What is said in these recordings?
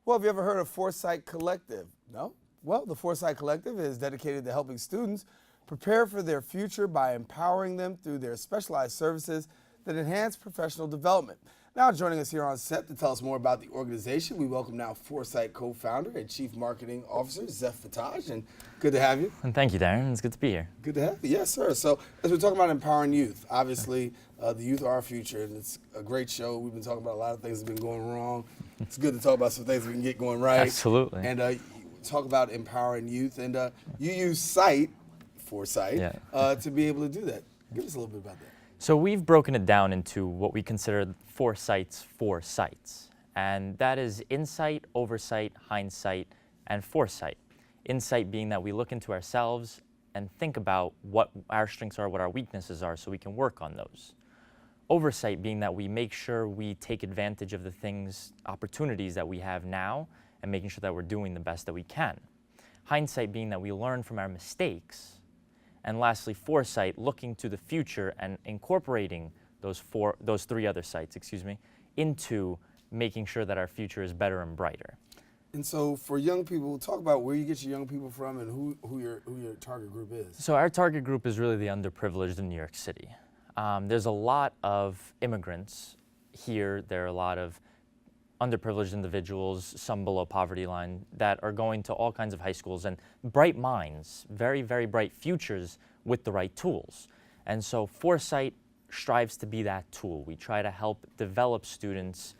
Well, have you ever heard of FourSight Collective? No? Well, the FourSight Collective is dedicated to helping students prepare for their future by empowering them through their specialized services that enhance professional development. Now joining us here on set to tell us more about the organization, we welcome now FourSight co-founder and Chief Marketing Officer, Zef Vataj, and good to have you. And thank you, Daren. It's good to be here. Good to have you. Yes, sir. So as we're talking about empowering youth, obviously the youth are our future, and it's a great show. We've been talking about a lot of things that have been going wrong. It's good to talk about some things we can get going right. Absolutely. And talk about empowering youth, and you use FourSight, to be able to do that. Give us a little bit about that. So we've broken it down into what we consider FourSight's 4 sights, and that is insight, oversight, hindsight, and foresight. Insight being that we look into ourselves and think about what our strengths are, what our weaknesses are, so we can work on those. Oversight being that we make sure we take advantage of the things, opportunities that we have now, and making sure that we're doing the best that we can. Hindsight being that we learn from our mistakes. And lastly, foresight, looking to the future and incorporating those 3 other sights, into making sure that our future is better and brighter. And so for young people, talk about where you get your young people from and who your target group is. So our target group is really the underprivileged in New York City. There's a lot of immigrants here. There are a lot of underprivileged individuals, some below poverty line, that are going to all kinds of high schools, and bright minds, very, very bright futures with the right tools. And so FourSight strives to be that tool. We try to help develop students'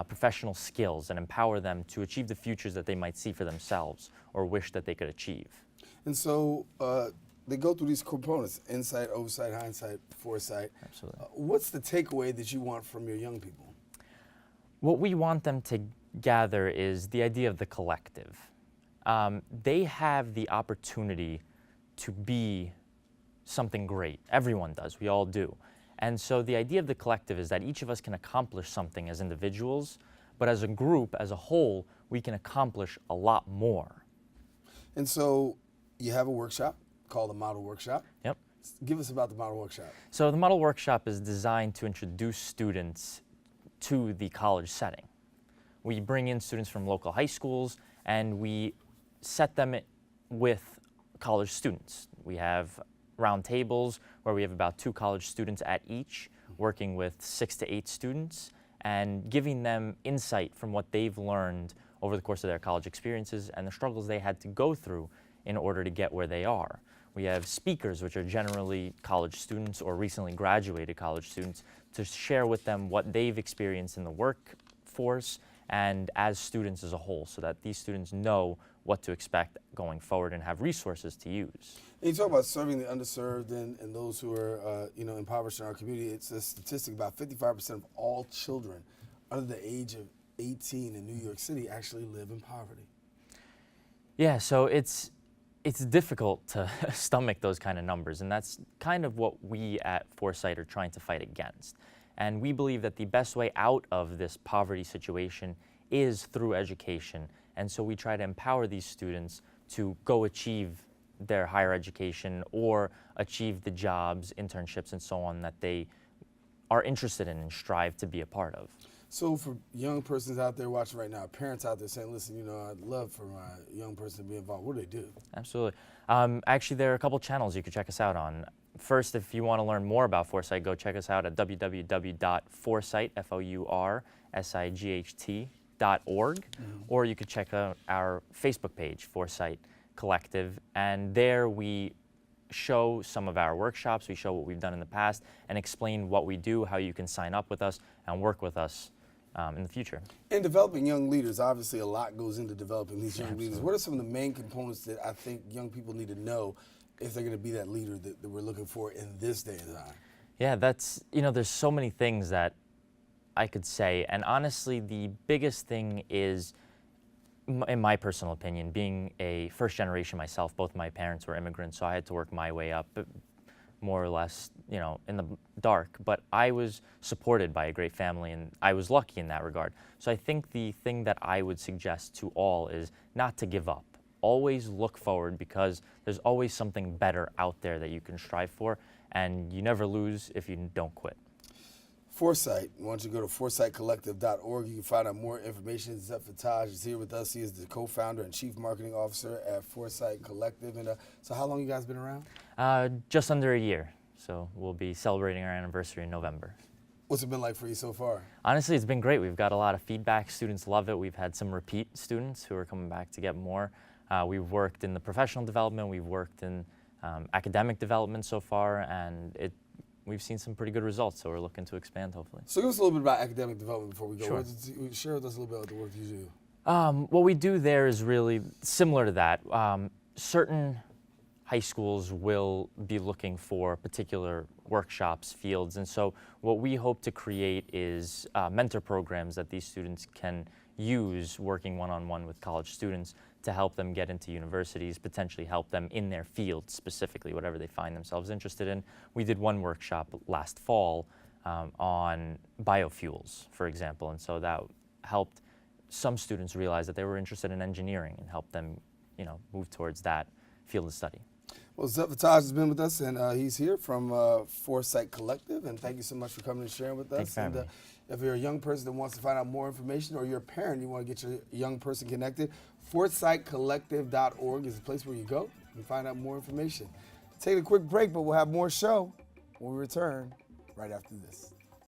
professional skills and empower them to achieve the futures that they might see for themselves or wish that they could achieve. And so they go through these components: insight, oversight, hindsight, foresight. Absolutely. What's the takeaway that you want from your young people? What we want them to gather is the idea of the collective. They have the opportunity to be something great. Everyone does, we all do. And so the idea of the collective is that each of us can accomplish something as individuals, but as a group, as a whole, we can accomplish a lot more. And so you have a workshop called the Model Workshop. Yep. Give us about the Model Workshop. So the Model Workshop is designed to introduce students to the college setting. We bring in students from local high schools and we set them with college students. We have round tables where we have about 2 college students at each, working with 6 to 8 students and giving them insight from what they've learned over the course of their college experiences and the struggles they had to go through in order to get where they are. We have speakers, which are generally college students or recently graduated college students, to share with them what they've experienced in the workforce and as students as a whole, so that these students know what to expect going forward and have resources to use. And you talk about serving the underserved and those who are impoverished in our community. It's a statistic about 55% of all children under the age of 18 in New York City actually live in poverty. Yeah, so it's difficult to stomach those kind of numbers, and that's kind of what we at FourSight are trying to fight against. And we believe that the best way out of this poverty situation is through education, and so we try to empower these students to go achieve their higher education or achieve the jobs, internships, and so on that they are interested in and strive to be a part of. So for young persons out there watching right now, parents out there saying, listen, I'd love for my young person to be involved, what do they do? Absolutely. Actually, there are a couple channels you can check us out on. First, if you want to learn more about FourSight, go check us out at www.FourSight, FourSight.org, or you could check out our Facebook page, FourSight Collective, and there we show some of our workshops, we show what we've done in the past, and explain what we do, how you can sign up with us and work with us in the future. In developing young leaders, obviously a lot goes into developing these young leaders. What are some of the main components that I think young people need to know if they're going to be that leader that we're looking for in this day and time? Yeah, that's, there's so many things that I could say, and honestly, the biggest thing is, in my personal opinion, being a first generation myself, both my parents were immigrants, so I had to work my way up, more or less, in the dark. But I was supported by a great family, and I was lucky in that regard. So I think the thing that I would suggest to all is not to give up. Always look forward, because there's always something better out there that you can strive for, and you never lose if you don't quit. FourSight. Why don't you go to FourSightCollective.org. You can find out more information. Zef Vataj is here with us. He is the co-founder and chief marketing officer at FourSight Collective. And so how long you guys been around? Just under a year. So we'll be celebrating our anniversary in November. What's it been like for you so far? Honestly, it's been great. We've got a lot of feedback. Students love it. We've had some repeat students who are coming back to get more. We've worked in the professional development. We've worked in academic development so far, and we've seen some pretty good results, so we're looking to expand, hopefully. So give us a little bit about academic development before we go. Sure. Share with us a little bit about the work you do. What we do there is really similar to that. Certain high schools will be looking for particular workshops, fields, and so what we hope to create is mentor programs that these students can use working one-on-one with college students to help them get into universities, potentially help them in their field specifically, whatever they find themselves interested in. We did one workshop last fall on biofuels, for example, and so that helped some students realize that they were interested in engineering and helped them, move towards that field of study. Well, Zef Vataj has been with us, and he's here from FourSight Collective, and thank you so much for coming and sharing with us. Thanks for having me. If you're a young person that wants to find out more information, or you're a parent, you want to get your young person connected, FourSightCollective.org is the place where you go and find out more information. Take a quick break, but we'll have more show when we return right after this.